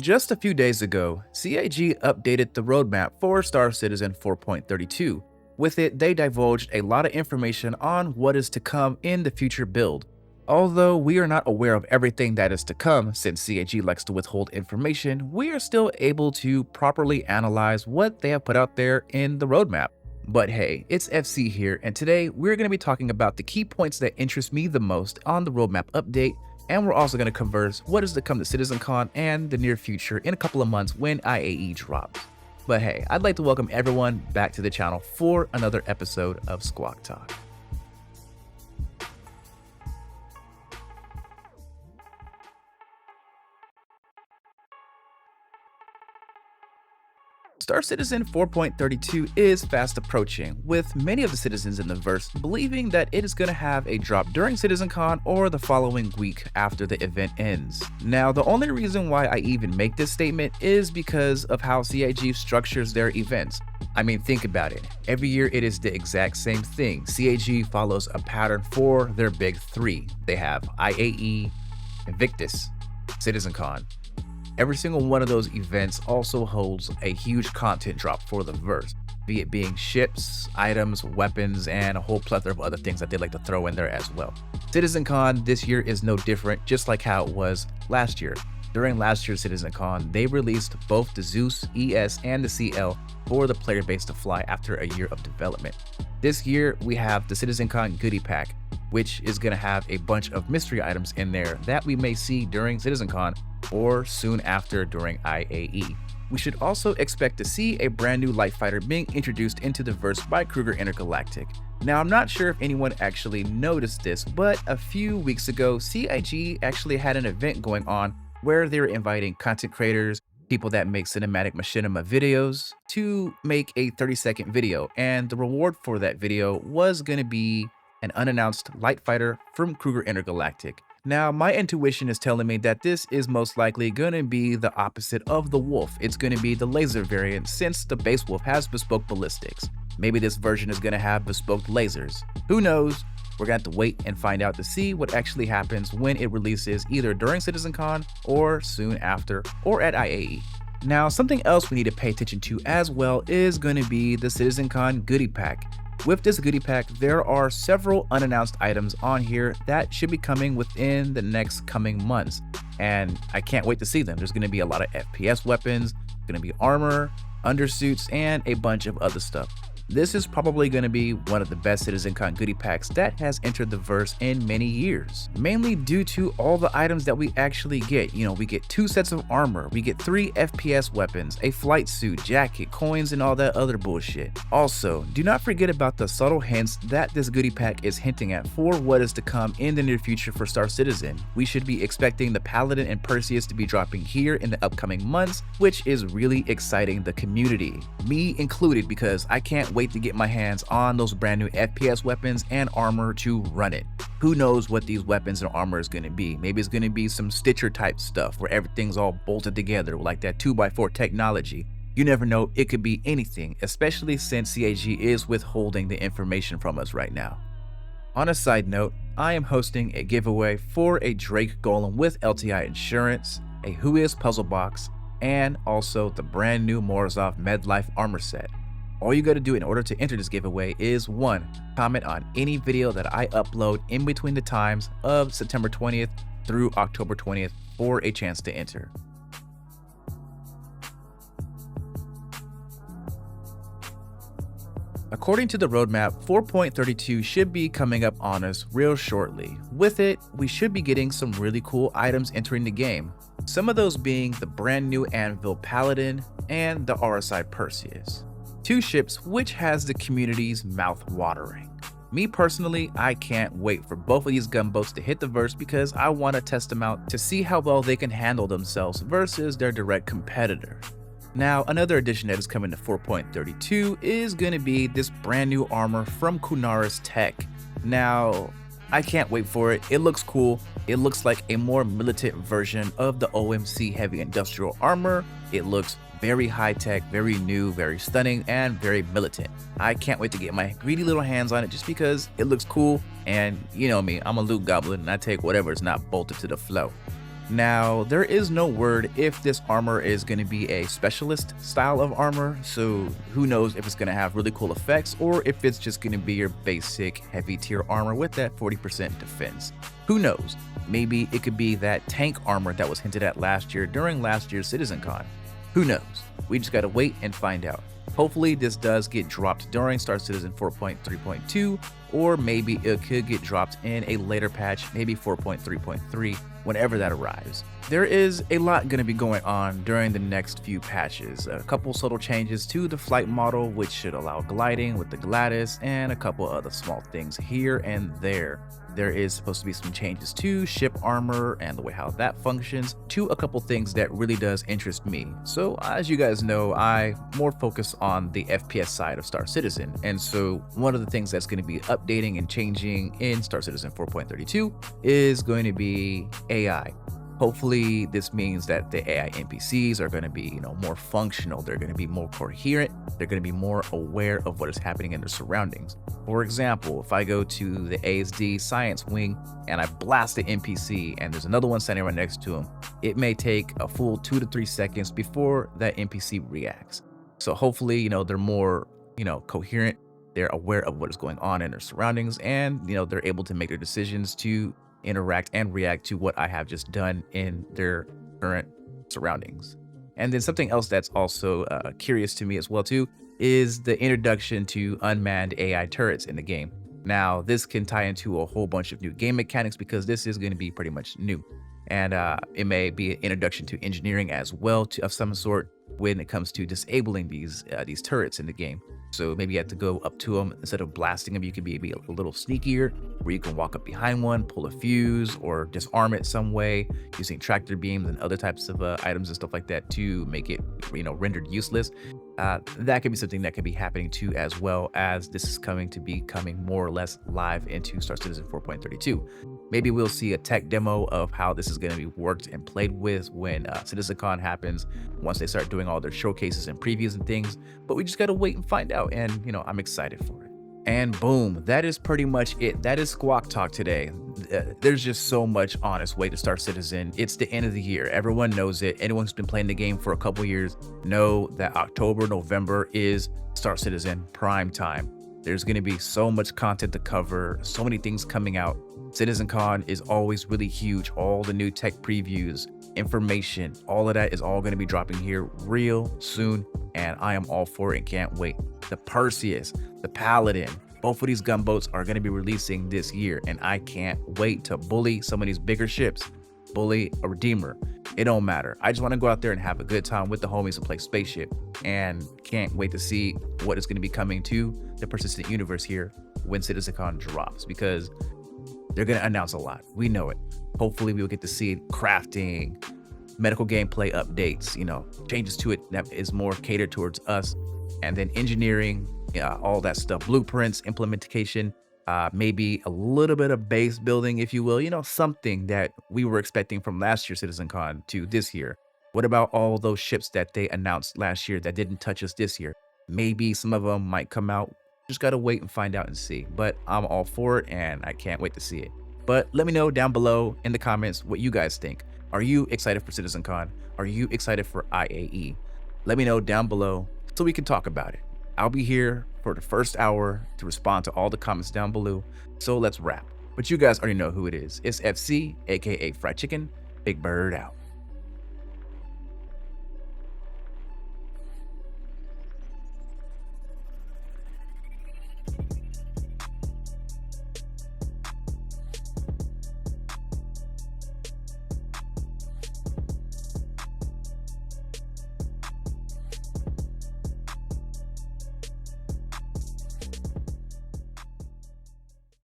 Just a few days ago, CIG updated the roadmap for Star Citizen 4.32. With it, they divulged a lot of information on what is to come in the future build. Although we are not aware of everything that is to come, since CIG likes to withhold information, we are still able to properly analyze what they have put out there in the roadmap. But hey, it's FC here, and today we're going to be talking about the key points that interest me the most on the roadmap update, and we're also going to converse what is to come to CitizenCon and the near future in a couple of months when I.A.E. drops. But hey, I'd like to welcome everyone back to the channel for another episode of Squawk Tawk. Star Citizen 4.32 is fast approaching, with many of the citizens in the verse believing that it is going to have a drop during CitizenCon or the following week after the event ends. Now, the only reason why I even make this statement is because of how CIG structures their events. I mean, think about it. Every year it is the exact same thing. CIG follows a pattern for their big three. They have I.A.E., Invictus, CitizenCon. Every single one of those events also holds a huge content drop for the verse, be it being ships, items, weapons, and a whole plethora of other things that they like to throw in there as well. CitizenCon this year is no different, just like how it was last year. During last year's CitizenCon, they released both the Zeus ES and the CL for the player base to fly after a year of development. This year, we have the CitizenCon goodie pack, which is going to have a bunch of mystery items in there that we may see during CitizenCon or soon after during I.A.E. We should also expect to see a brand new light fighter being introduced into the verse by Kruger Intergalactic. Now, I'm not sure if anyone actually noticed this, but a few weeks ago, CIG actually had an event going on where they were inviting content creators, people that make cinematic machinima videos, to make a 30-second video, and the reward for that video was going to be an unannounced light fighter from Kruger Intergalactic. Now, my intuition is telling me that this is most likely going to be the opposite of the Wolf. It's going to be the laser variant, since the base Wolf has bespoke ballistics. Maybe this version is going to have bespoke lasers. Who knows? We're going to have to wait and find out to see what actually happens when it releases either during CitizenCon or soon after or at I.A.E. Now, something else we need to pay attention to as well is going to be the CitizenCon goodie pack. With this goodie pack, there are several unannounced items on here that should be coming within the next coming months, and I can't wait to see them. There's going to be a lot of FPS weapons, going to be armor, undersuits, and a bunch of other stuff. This is probably going to be one of the best CitizenCon goodie packs that has entered the verse in many years, mainly due to all the items that we actually get. You know, we get 2 sets of armor, we get 3 FPS weapons, a flight suit, jacket, coins, and all that other bullshit. Also, do not forget about the subtle hints that this goodie pack is hinting at for what is to come in the near future for Star Citizen. We should be expecting the Paladin and Perseus to be dropping here in the upcoming months, which is really exciting the community, me included, because I can't wait to get my hands on those brand new FPS weapons and armor to run it. Who knows what these weapons and armor is going to be? Maybe it's going to be some Stitcher type stuff where everything's all bolted together like that 2x4 technology. You never know, it could be anything, especially since CIG is withholding the information from us right now. On a side note, I am hosting a giveaway for a Drake Golem with LTI insurance, a Who Is puzzle box, and also the brand new Morozov MedLife armor set. All you got to do in order to enter this giveaway is 1. Comment on any video that I upload in between the times of September 20th through October 20th for a chance to enter. According to the roadmap, 4.32 should be coming up on us real shortly. With it, we should be getting some really cool items entering the game. Some of those being the brand new Anvil Paladin and the RSI Perseus. 2 ships which has the community's mouth watering. Me personally, I can't wait for both of these gunboats to hit the verse because I want to test them out to see how well they can handle themselves versus their direct competitor. Now, another addition that is coming to 4.32 is going to be this brand new armor from Kunaris Tech. Now, I can't wait for it. It looks cool. It looks like a more militant version of the OMC heavy industrial armor. It looks very high-tech, very new, very stunning, and very militant. I can't wait to get my greedy little hands on it just because it looks cool, and you know me, I'm a loot goblin and I take whatever is not bolted to the flow. Now, there is no word if this armor is going to be a specialist style of armor, so who knows if it's going to have really cool effects or if it's just going to be your basic heavy tier armor with that 40% defense. Who knows? Maybe it could be that tank armor that was hinted at last year during last year's CitizenCon. Who knows? We just gotta wait and find out. Hopefully this does get dropped during Star Citizen 4.3.2, or maybe it could get dropped in a later patch, maybe 4.3.3, whenever that arrives. There is a lot going to be going on during the next few patches. A couple subtle changes to the flight model, which should allow gliding with the Gladys, and a couple other small things here and there. There is supposed to be some changes to ship armor and the way how that functions, to a couple things that really does interest me. So as you guys know, I more focus on the FPS side of Star Citizen, and so one of the things that's going to be updating and changing in Star Citizen 4.32 is going to be AI. Hopefully this means that the AI NPCs are going to be, more functional. They're going to be more coherent. They're going to be more aware of what is happening in their surroundings. For example, if I go to the ASD science wing and I blast the NPC and there's another one standing right next to him, it may take a full 2 to 3 seconds before that NPC reacts. So hopefully, they're more, coherent. They're aware of what is going on in their surroundings, and, they're able to make their decisions to interact and react to what I have just done in their current surroundings. And then something else that's also curious to me as well too is the introduction to unmanned AI turrets in the game. Now this can tie into a whole bunch of new game mechanics because this is going to be pretty much new, and it may be an introduction to engineering as well of some sort when it comes to disabling these turrets in the game. So maybe you have to go up to them instead of blasting them. You can be a little sneakier, where you can walk up behind one, pull a fuse, or disarm it some way using tractor beams and other types of items and stuff like that to make it, rendered useless. That could be something that could be happening too, as well as this is coming more or less live into Star Citizen 4.32. Maybe we'll see a tech demo of how this is going to be worked and played with when CitizenCon happens, once they start doing all their showcases and previews and things. But we just got to wait and find out, and I'm excited for it. And boom, that is pretty much it. That is Squawk Talk today. There's just so much on its way to Star Citizen. It's the end of the year. Everyone knows it. Anyone who's been playing the game for a couple years know that October, November is Star Citizen prime time. There's going to be so much content to cover, so many things coming out. CitizenCon is always really huge. All the new tech previews, information, all of that is all going to be dropping here real soon, and I am all for it and can't wait. The Perseus, the Paladin, both of these gunboats are going to be releasing this year, and I can't wait to bully some of these bigger ships. Bully a Redeemer, it don't matter. I just want to go out there and have a good time with the homies and play Spaceship, and can't wait to see what is going to be coming to the persistent universe here when CitizenCon drops, because they're going to announce a lot. We know it. Hopefully we will get to see crafting, medical gameplay updates, changes to it that is more catered towards us, and then engineering, all that stuff, blueprints, implementation, maybe a little bit of base building, if you will, something that we were expecting from last year's CitizenCon to this year. What about all those ships that they announced last year that didn't touch us this year? Maybe some of them might come out. Just gotta wait and find out and see. But I'm all for it, and I can't wait to see it. But let me know down below in the comments what you guys think. Are you excited for CitizenCon? Are you excited for I.A.E? Let me know down below so we can talk about it. I'll be here for the first hour to respond to all the comments down below. So let's wrap. But you guys already know who it is. It's FC, aka Fried Chicken. Big Bird out.